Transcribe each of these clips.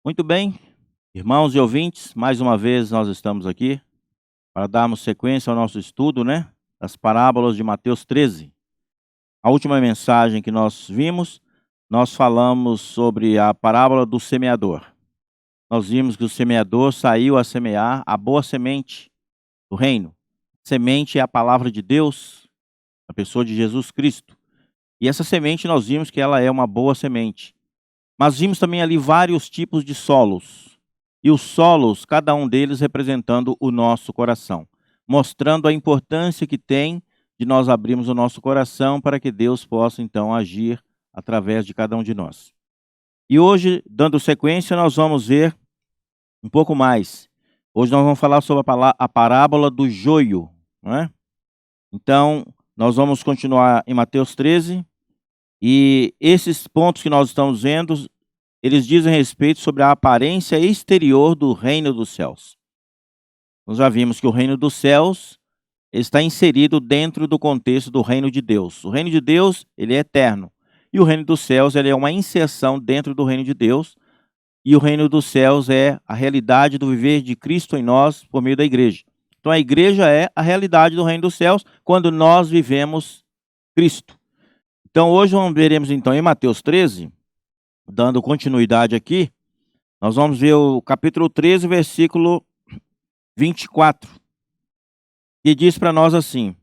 Muito bem, irmãos e ouvintes, mais uma vez nós estamos aqui para darmos sequência ao nosso estudo, das parábolas de Mateus 13. A última mensagem que nós vimos, nós falamos sobre a parábola do semeador. Nós vimos que o semeador saiu a semear a boa semente do reino. Semente é a palavra de Deus, a pessoa de Jesus Cristo. E essa semente nós vimos que ela é uma boa semente. Mas vimos também ali vários tipos de solos. E os solos, cada um deles representando o nosso coração, mostrando a importância que tem de nós abrirmos o nosso coração para que Deus possa então agir através de cada um de nós. E hoje, dando sequência, nós vamos ver um pouco mais. Hoje nós vamos falar sobre a parábola do joio, não é? Então, nós vamos continuar em Mateus 13, e esses pontos que nós estamos vendo, eles dizem respeito sobre a aparência exterior do reino dos céus. Nós já vimos que o reino dos céus está inserido dentro do contexto do reino de Deus. O reino de Deus, ele é eterno. E o reino dos céus, ele é uma inserção dentro do reino de Deus. E o reino dos céus é a realidade do viver de Cristo em nós por meio da igreja. Então a igreja é a realidade do reino dos céus quando nós vivemos Cristo. Então hoje veremos então em Mateus 13, dando continuidade aqui, nós vamos ver o capítulo 13, versículo 24, que diz para nós assim: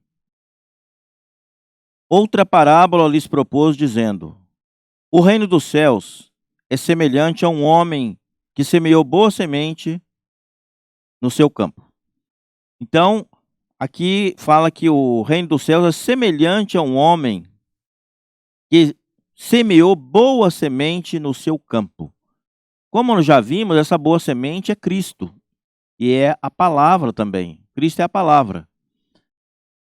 outra parábola lhes propôs, dizendo: o reino dos céus é semelhante a um homem que semeou boa semente no seu campo. Então, aqui fala que o reino dos céus é semelhante a um homem que semeou boa semente no seu campo. Como nós já vimos, essa boa semente é Cristo, e é a palavra também. Cristo é a palavra.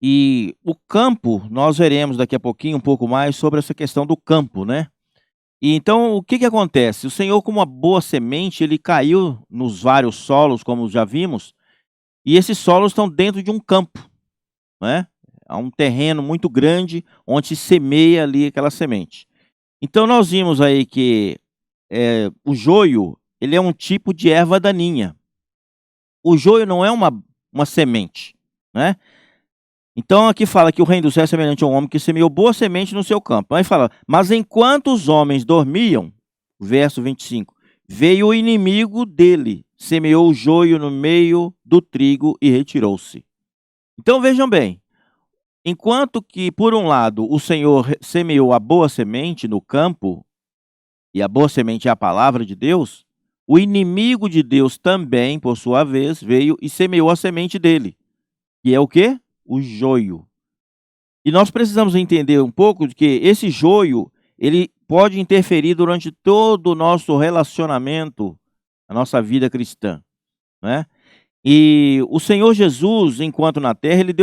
E o campo, nós veremos daqui a pouquinho um pouco mais sobre essa questão do campo, né? E então, o que acontece? O Senhor, como uma boa semente, ele caiu nos vários solos, como já vimos, e esses solos estão dentro de um campo, né? Há um terreno muito grande onde se semeia ali aquela semente. Então, nós vimos aí que o joio, ele é um tipo de erva daninha. O joio não é uma semente, né? Então aqui fala que o reino do céu é semelhante a um homem que semeou boa semente no seu campo. Aí fala, mas enquanto os homens dormiam, verso 25, veio o inimigo dele, semeou o joio no meio do trigo e retirou-se. Então vejam bem, enquanto que por um lado o Senhor semeou a boa semente no campo, e a boa semente é a palavra de Deus, o inimigo de Deus também, por sua vez, veio e semeou a semente dele, que é o quê? O joio. E nós precisamos entender um pouco de que esse joio, ele pode interferir durante todo o nosso relacionamento, a nossa vida cristã, né? E o Senhor Jesus, enquanto na terra, ele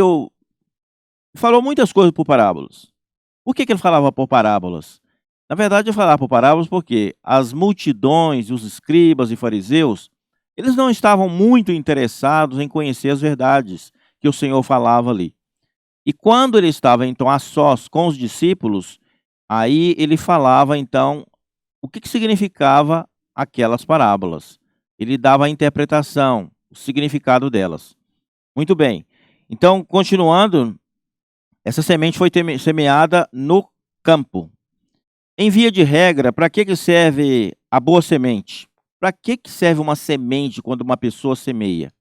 falou muitas coisas por parábolas. Por que ele falava por parábolas? Na verdade, ele falava por parábolas porque as multidões, os escribas e fariseus, eles não estavam muito interessados em conhecer as verdades que o Senhor falava ali. E quando ele estava, então, a sós com os discípulos, aí ele falava, então, o que significava aquelas parábolas. Ele dava a interpretação, o significado delas. Muito bem. Então, continuando, essa semente foi semeada no campo. Em via de regra, para que serve a boa semente? Para que serve uma semente quando uma pessoa semeia?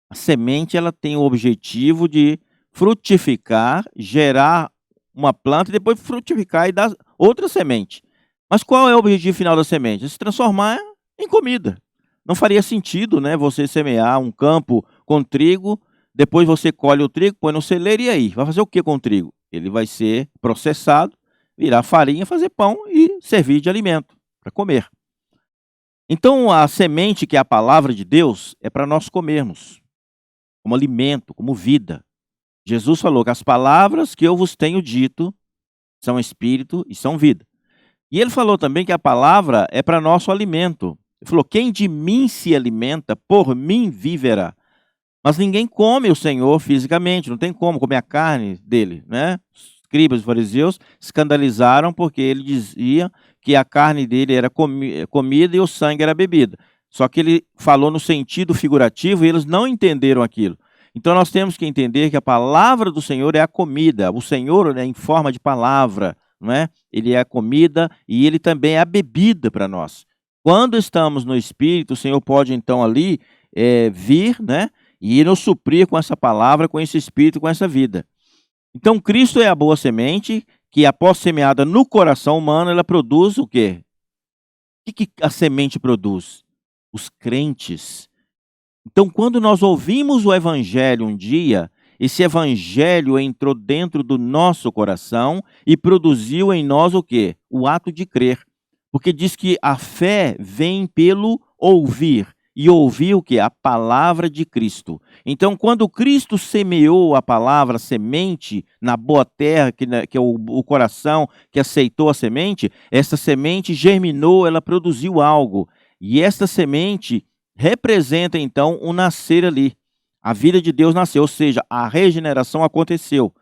A semente, ela tem o objetivo de frutificar, gerar uma planta e depois frutificar e dar outra semente. Mas qual é o objetivo final da semente? Se transformar em comida. Não faria sentido, né, você semear um campo com trigo, depois você colhe o trigo, põe no celeiro e aí? Vai fazer o que com o trigo? Ele vai ser processado, virar farinha, fazer pão e servir de alimento para comer. Então a semente, que é a palavra de Deus, é para nós comermos, como alimento, como vida. Jesus falou que as palavras que eu vos tenho dito são espírito e são vida. E ele falou também que a palavra é para nosso alimento. Ele falou, quem de mim se alimenta, por mim viverá. Mas ninguém come o Senhor fisicamente, não tem como comer a carne dele, né? Os escribas e fariseus escandalizaram porque ele dizia que a carne dele era comida e o sangue era bebida. Só que ele falou no sentido figurativo e eles não entenderam aquilo. Então nós temos que entender que a palavra do Senhor é a comida. O Senhor, né, em forma de palavra, não é? Ele é a comida e ele também é a bebida para nós. Quando estamos no Espírito, o Senhor pode então ali vir, né, e nos suprir com essa palavra, com esse Espírito, com essa vida. Então Cristo é a boa semente que, após semeada no coração humano, ela produz o quê? O que a semente produz? Os crentes. Então, quando nós ouvimos o evangelho um dia, esse evangelho entrou dentro do nosso coração e produziu em nós o quê? O ato de crer. Porque diz que a fé vem pelo ouvir. E ouvir o quê? A palavra de Cristo. Então, quando Cristo semeou a palavra, a semente, na boa terra, que é o coração que aceitou a semente, essa semente germinou, ela produziu algo. E esta semente representa, então, o nascer ali. A vida de Deus nasceu, ou seja, a regeneração aconteceu.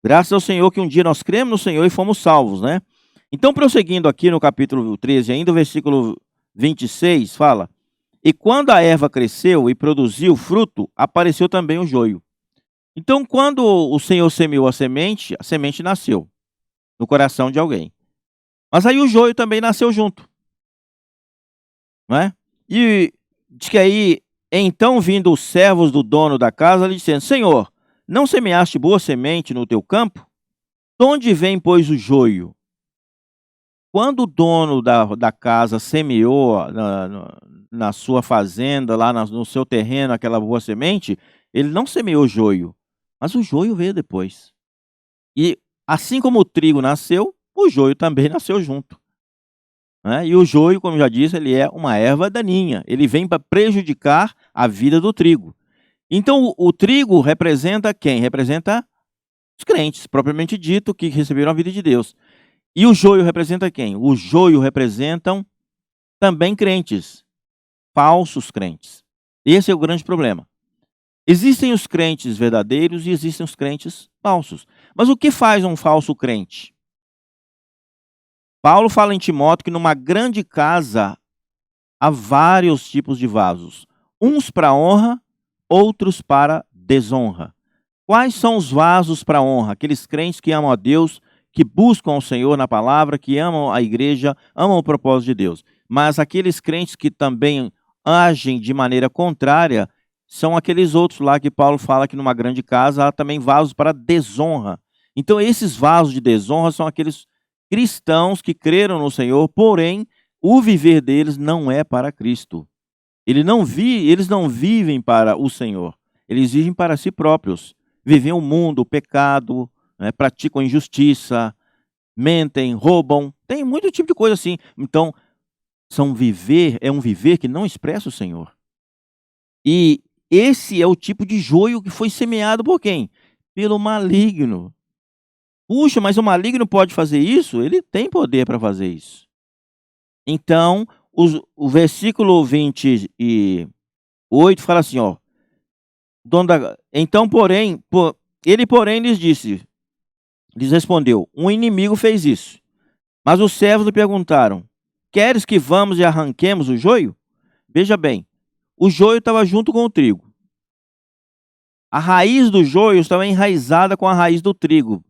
Graças ao Senhor que um dia nós cremos no Senhor e fomos salvos, né? Então, prosseguindo aqui no capítulo 13, ainda o versículo 26, fala: E quando a erva cresceu e produziu fruto, apareceu também o joio. Então, quando o Senhor semeou a semente nasceu no coração de alguém. Mas aí o joio também nasceu junto, não é? E diz que aí, então vindo os servos do dono da casa, lhe dizendo: Senhor, não semeaste boa semente no teu campo? De onde vem, pois, o joio? Quando o dono da casa semeou na sua fazenda, lá no seu terreno, aquela boa semente, ele não semeou joio, mas o joio veio depois. E assim como o trigo nasceu, o joio também nasceu junto, né? E o joio, como já disse, ele é uma erva daninha, ele vem para prejudicar a vida do trigo. Então o trigo representa quem? Representa os crentes, propriamente dito, que receberam a vida de Deus. E o joio representa quem? O joio representam também crentes, falsos crentes. Esse é o grande problema. Existem os crentes verdadeiros e existem os crentes falsos. Mas o que faz um falso crente? Paulo fala em Timóteo que numa grande casa há vários tipos de vasos. Uns para honra, outros para desonra. Quais são os vasos para honra? Aqueles crentes que amam a Deus, que buscam o Senhor na palavra, que amam a igreja, amam o propósito de Deus. Mas aqueles crentes que também agem de maneira contrária, são aqueles outros lá que Paulo fala que numa grande casa há também vasos para desonra. Então esses vasos de desonra são aqueles cristãos que creram no Senhor, porém o viver deles não é para Cristo. Eles não vivem para o Senhor, eles vivem para si próprios. Vivem o mundo, o pecado, né, praticam injustiça, mentem, roubam, tem muito tipo de coisa assim. Então, é um viver que não expressa o Senhor. E esse é o tipo de joio que foi semeado por quem? Pelo maligno. Puxa, mas o maligno pode fazer isso? Ele tem poder para fazer isso. Então, o versículo 28 fala assim, ó. Então, porém, ele, porém, lhes respondeu: um inimigo fez isso. Mas os servos lhe perguntaram: queres que vamos e arranquemos o joio? Veja bem, o joio estava junto com o trigo. A raiz do joio estava enraizada com a raiz do trigo,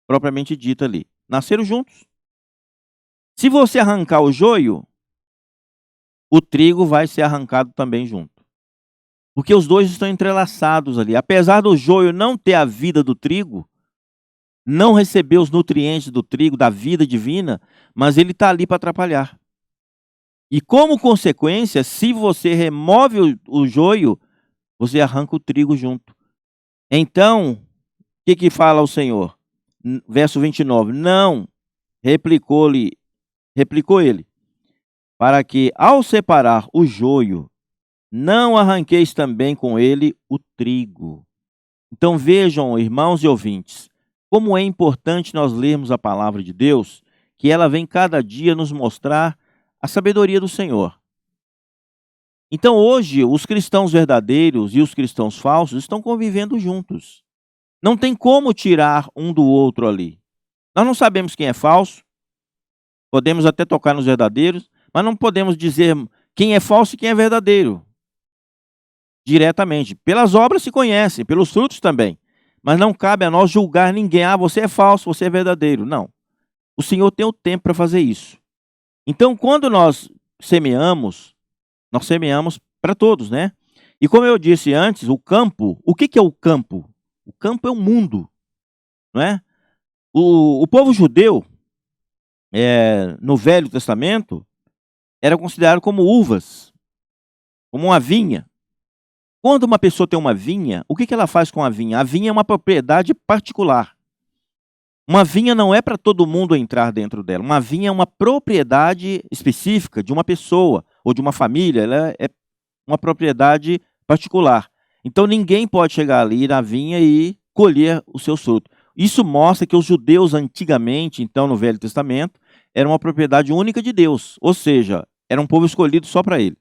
propriamente dita ali. Nasceram juntos. Se você arrancar o joio, o trigo vai ser arrancado também junto. Porque os dois estão entrelaçados ali. Apesar do joio não ter a vida do trigo, não receber os nutrientes do trigo, da vida divina, mas ele está ali para atrapalhar. E como consequência, se você remove o joio, você arranca o trigo junto. Então, o que fala o Senhor? Verso 29. Não, replicou ele, para que ao separar o joio, não arranqueis também com ele o trigo. Então vejam, irmãos e ouvintes, como é importante nós lermos a palavra de Deus, que ela vem cada dia nos mostrar a sabedoria do Senhor. Então hoje, os cristãos verdadeiros e os cristãos falsos estão convivendo juntos. Não tem como tirar um do outro ali. Nós não sabemos quem é falso, Podemos até tocar nos verdadeiros, mas não podemos dizer quem é falso e quem é verdadeiro diretamente. Pelas obras se conhecem, pelos frutos também. Mas não cabe a nós julgar ninguém. Ah, você é falso, você é verdadeiro. Não. O Senhor tem o tempo para fazer isso. Então, quando nós semeamos para todos, né? E como eu disse antes, o campo, o que é o campo? O campo é o mundo, não é? O povo judeu, no Velho Testamento, era considerado como uvas, como uma vinha. Quando uma pessoa tem uma vinha, o que ela faz com a vinha? A vinha é uma propriedade particular. Uma vinha não é para todo mundo entrar dentro dela. Uma vinha é uma propriedade específica de uma pessoa ou de uma família. Ela é uma propriedade particular. Então ninguém pode chegar ali na vinha e colher os seus frutos. Isso mostra que os judeus antigamente, então no Velho Testamento, era uma propriedade única de Deus. Ou seja, era um povo escolhido só para ele.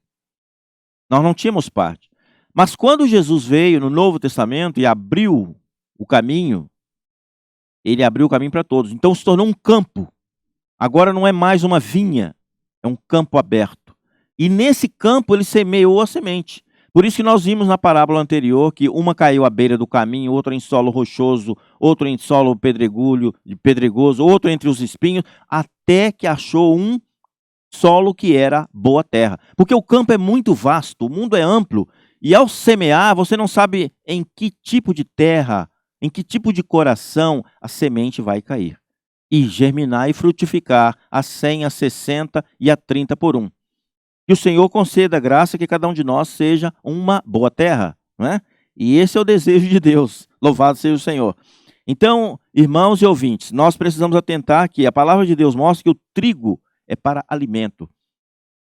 Nós não tínhamos parte. Mas quando Jesus veio no Novo Testamento e abriu o caminho, ele abriu o caminho para todos. Então se tornou um campo. Agora não é mais uma vinha, é um campo aberto. E nesse campo ele semeou a semente. Por isso que nós vimos na parábola anterior que uma caiu à beira do caminho, outra em solo rochoso, outro em solo pedregoso, outro entre os espinhos, até que achou um solo que era boa terra. Porque o campo é muito vasto, o mundo é amplo, e ao semear, você não sabe em que tipo de terra, em que tipo de coração a semente vai cair. E germinar e frutificar a 100, a 60 e a 30 por um. Que o Senhor conceda a graça que cada um de nós seja uma boa terra, não é? E esse é o desejo de Deus. Louvado seja o Senhor. Então, irmãos e ouvintes, nós precisamos atentar que a palavra de Deus mostra que o trigo é para alimento.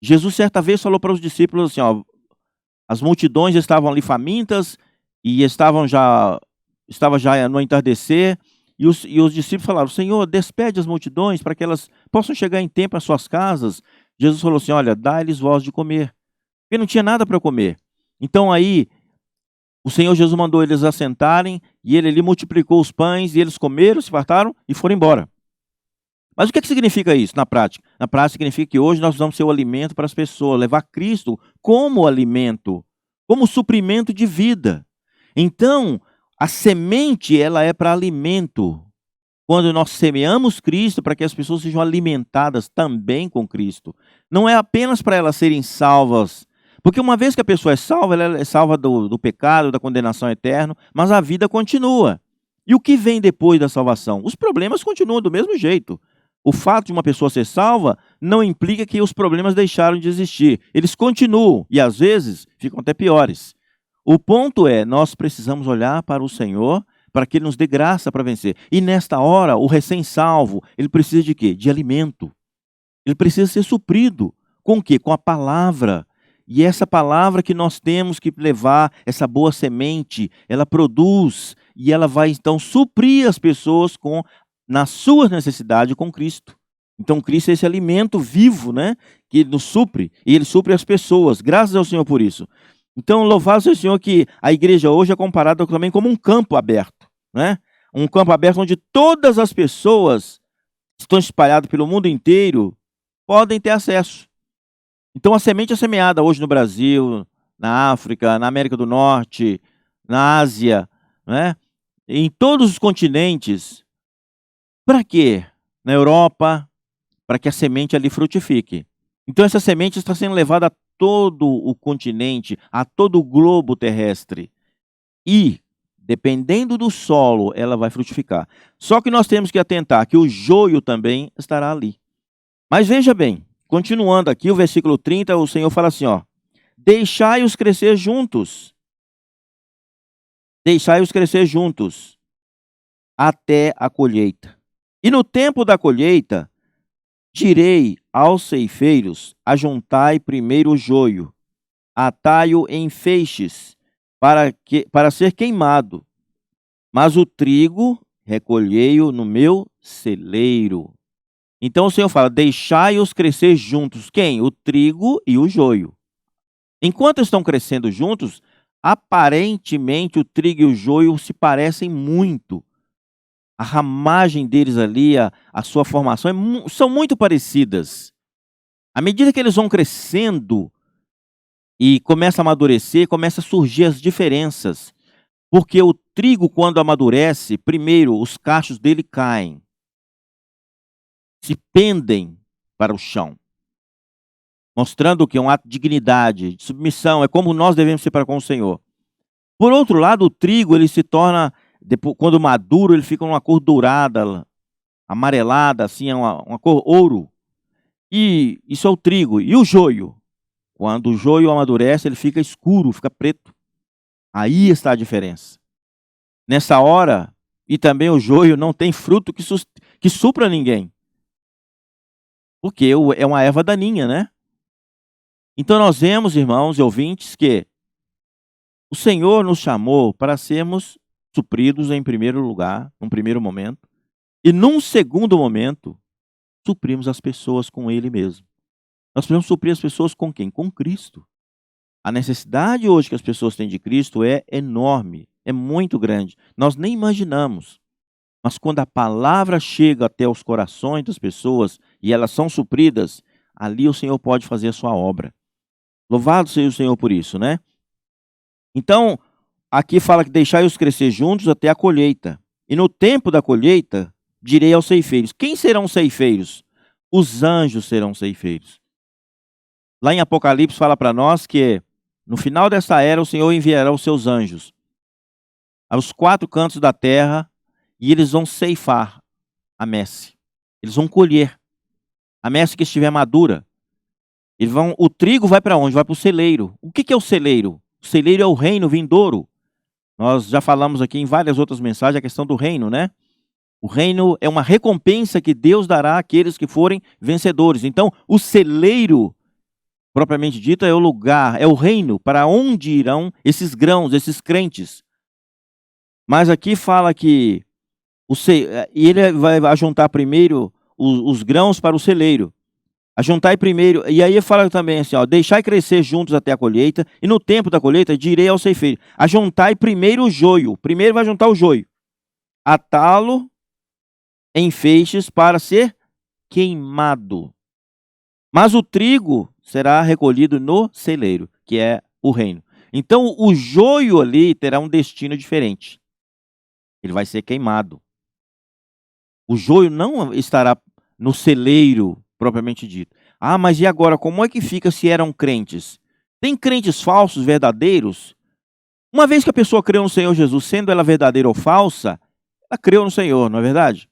Jesus certa vez falou para os discípulos assim, ó, as multidões estavam ali famintas e estava já no entardecer, e os discípulos falaram, Senhor, despede as multidões para que elas possam chegar em tempo às suas casas. Jesus falou assim, olha, dá-lhes voz de comer. Porque não tinha nada para comer. Então aí, o Senhor Jesus mandou eles assentarem, e ele ali multiplicou os pães, e eles comeram, se fartaram e foram embora. Mas o que significa isso na prática? Na prática significa que hoje nós vamos ser o alimento para as pessoas, levar Cristo como alimento, como suprimento de vida. Então, a semente, ela é para alimento. Quando nós semeamos Cristo, para que as pessoas sejam alimentadas também com Cristo. Não é apenas para elas serem salvas. Porque uma vez que a pessoa é salva, ela é salva do pecado, da condenação eterna, mas a vida continua. E o que vem depois da salvação? Os problemas continuam do mesmo jeito. O fato de uma pessoa ser salva não implica que os problemas deixaram de existir. Eles continuam e, às vezes, ficam até piores. O ponto é, nós precisamos olhar para o Senhor para que Ele nos dê graça para vencer. E nesta hora, o recém-salvo, ele precisa de quê? De alimento. Ele precisa ser suprido. Com o quê? Com a palavra. E essa palavra que nós temos que levar, essa boa semente, ela produz e ela vai então suprir as pessoas nas suas necessidades com Cristo. Então Cristo é esse alimento vivo, né, que nos supre, e Ele supre as pessoas. Graças ao Senhor por isso. Então louvado seja o Senhor que a igreja hoje é comparada também como um campo aberto, né? Um campo aberto onde todas as pessoas que estão espalhadas pelo mundo inteiro podem ter acesso. Então a semente é semeada hoje no Brasil, na África, na América do Norte, na Ásia, né? Em todos os continentes. Para quê? Na Europa, para que a semente ali frutifique. Então essa semente está sendo levada a todo o continente, a todo o globo terrestre. E, dependendo do solo, ela vai frutificar. Só que nós temos que atentar que o joio também estará ali. Mas veja bem, continuando aqui, o versículo 30, o Senhor fala assim, ó, deixai-os crescer juntos. Deixai-os crescer juntos até a colheita. E no tempo da colheita, direi aos ceifeiros, ajuntai primeiro o joio, atai-o em feixes, para ser queimado, mas o trigo recolhei-o no meu celeiro. Então o Senhor fala, deixai-os crescer juntos. Quem? O trigo e o joio. Enquanto estão crescendo juntos, aparentemente o trigo e o joio se parecem muito. A ramagem deles ali, a sua formação são muito parecidas. À medida que eles vão crescendo e começa a amadurecer, começa a surgir as diferenças. Porque o trigo, quando amadurece, primeiro os cachos dele caem, se pendem para o chão, mostrando que é um ato de dignidade, de submissão, é como nós devemos ser para com o Senhor. Por outro lado, o trigo, ele se torna, depois, quando maduro, ele fica uma cor dourada, amarelada, assim, uma cor ouro. E isso é o trigo. E o joio? Quando o joio amadurece, ele fica escuro, fica preto. Aí está a diferença. Nessa hora, e também o joio não tem fruto que supra ninguém. Porque é uma erva daninha, né? Então nós vemos, irmãos e ouvintes, que o Senhor nos chamou para sermos supridos em primeiro lugar, num primeiro momento, e num segundo momento, suprimos as pessoas com Ele mesmo. Nós precisamos suprir as pessoas com quem? Com Cristo. A necessidade hoje que as pessoas têm de Cristo é enorme, é muito grande. Nós nem imaginamos. Mas quando a palavra chega até os corações das pessoas e elas são supridas, ali o Senhor pode fazer a sua obra. Louvado seja o Senhor por isso, né? Então, aqui fala que deixai-os crescer juntos até a colheita. E no tempo da colheita, direi aos ceifeiros. Quem serão os ceifeiros? Os anjos serão ceifeiros. Lá em Apocalipse fala para nós que no final dessa era o Senhor enviará os seus anjos aos 4 cantos da terra e eles vão ceifar a messe. Eles vão colher a messe que estiver madura. O trigo vai para onde? Vai para o celeiro. O que é o celeiro? O celeiro é o reino vindouro. Nós já falamos aqui em várias outras mensagens a questão do reino, né? O reino é uma recompensa que Deus dará àqueles que forem vencedores. Então, o celeiro, propriamente dito, é o lugar, é o reino para onde irão esses grãos, esses crentes. Mas aqui fala que ele vai ajuntar primeiro os grãos para o celeiro. Ajuntai primeiro, e aí fala também assim, ó, deixai crescer juntos até a colheita, e no tempo da colheita direi ao ceifeiro, ajuntai primeiro o joio, primeiro vai juntar o joio, atá-lo em feixes para ser queimado. Mas o trigo será recolhido no celeiro, que é o reino. Então o joio ali terá um destino diferente. Ele vai ser queimado. O joio não estará no celeiro, propriamente dito. Ah, mas e agora, como é que fica se eram crentes? Tem crentes falsos, verdadeiros? Uma vez que a pessoa creu no Senhor Jesus, sendo ela verdadeira ou falsa, ela creu no Senhor, não é verdade?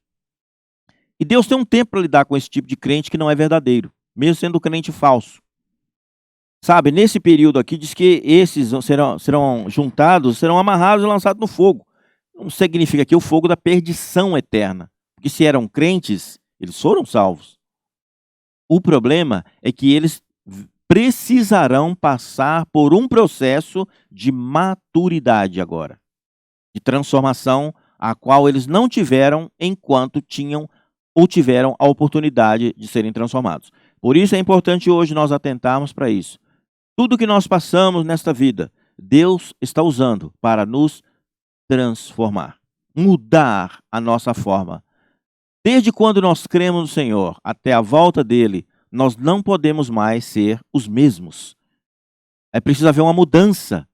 E Deus tem um tempo para lidar com esse tipo de crente que não é verdadeiro, mesmo sendo crente falso. Sabe, nesse período aqui, diz que esses serão juntados, serão amarrados e lançados no fogo. Não significa que o fogo da perdição eterna. Porque se eram crentes, eles foram salvos. O problema é que eles precisarão passar por um processo de maturidade agora, de transformação, a qual eles não tiveram enquanto tinham ou tiveram a oportunidade de serem transformados. Por isso é importante hoje nós atentarmos para isso. Tudo que nós passamos nesta vida, Deus está usando para nos transformar, mudar a nossa forma. Desde quando nós cremos no Senhor até a volta dele, nós não podemos mais ser os mesmos. É preciso haver uma mudança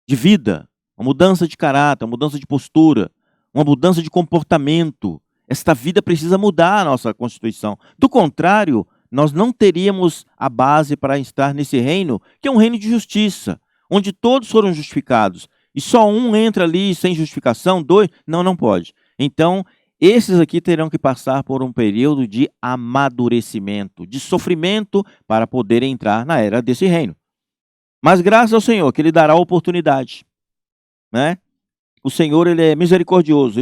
de vida, uma mudança de caráter, uma mudança de postura, uma mudança de comportamento. Esta vida precisa mudar a nossa constituição. Do contrário, nós não teríamos a base para estar nesse reino, que é um reino de justiça, onde todos foram justificados. E só um entra ali sem justificação, dois, não pode. Então, esses aqui terão que passar por um período de amadurecimento, de sofrimento, para poder entrar na era desse reino. Mas graças ao Senhor, que Ele dará a oportunidade, né? O Senhor, Ele é misericordioso.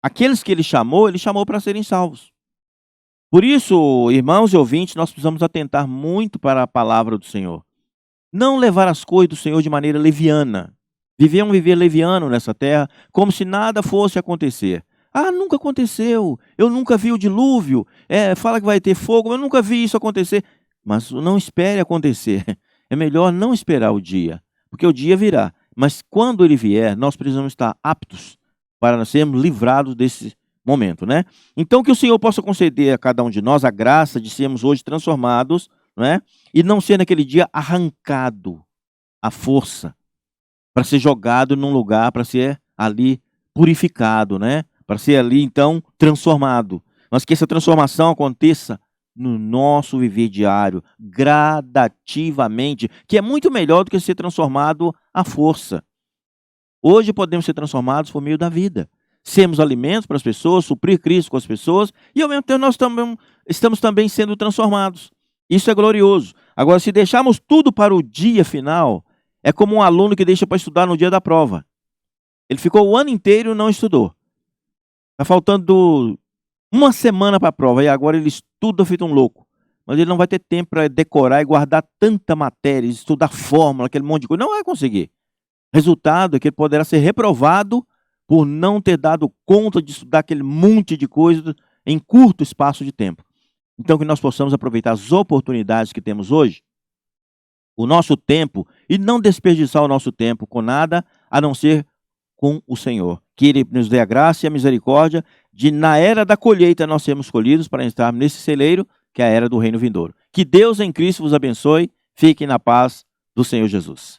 Aqueles que Ele chamou para serem salvos. Por isso, irmãos e ouvintes, nós precisamos atentar muito para a palavra do Senhor. Não levar as coisas do Senhor de maneira leviana. Viver leviano nessa terra, como se nada fosse acontecer. Ah, nunca aconteceu, eu nunca vi o dilúvio, fala que vai ter fogo, eu nunca vi isso acontecer. Mas não espere acontecer, é melhor não esperar o dia, porque o dia virá. Mas quando ele vier, nós precisamos estar aptos para nós sermos livrados desse momento, né? Então, que o Senhor possa conceder a cada um de nós a graça de sermos hoje transformados, né? E não ser naquele dia arrancado à força para ser jogado num lugar, para ser ali purificado, né? Para ser ali, então, transformado. Mas que essa transformação aconteça no nosso viver diário, gradativamente, que é muito melhor do que ser transformado à força. Hoje podemos ser transformados por meio da vida. Sermos alimentos para as pessoas, suprir Cristo com as pessoas, e ao mesmo tempo nós estamos também sendo transformados. Isso é glorioso. Agora, se deixarmos tudo para o dia final, é como um aluno que deixa para estudar no dia da prova. Ele ficou o ano inteiro e não estudou. Está faltando uma semana para a prova, e agora ele estuda feito um louco. Mas ele não vai ter tempo para decorar e guardar tanta matéria, estudar fórmula, aquele monte de coisa. Não vai conseguir. Resultado é que ele poderá ser reprovado por não ter dado conta de estudar aquele monte de coisa em curto espaço de tempo. Então, que nós possamos aproveitar as oportunidades que temos hoje, o nosso tempo, e não desperdiçar o nosso tempo com nada, a não ser com o Senhor. Que Ele nos dê a graça e a misericórdia de, na era da colheita, nós sermos escolhidos para entrar nesse celeiro, que é a era do reino vindouro. Que Deus em Cristo vos abençoe. Fiquem na paz do Senhor Jesus.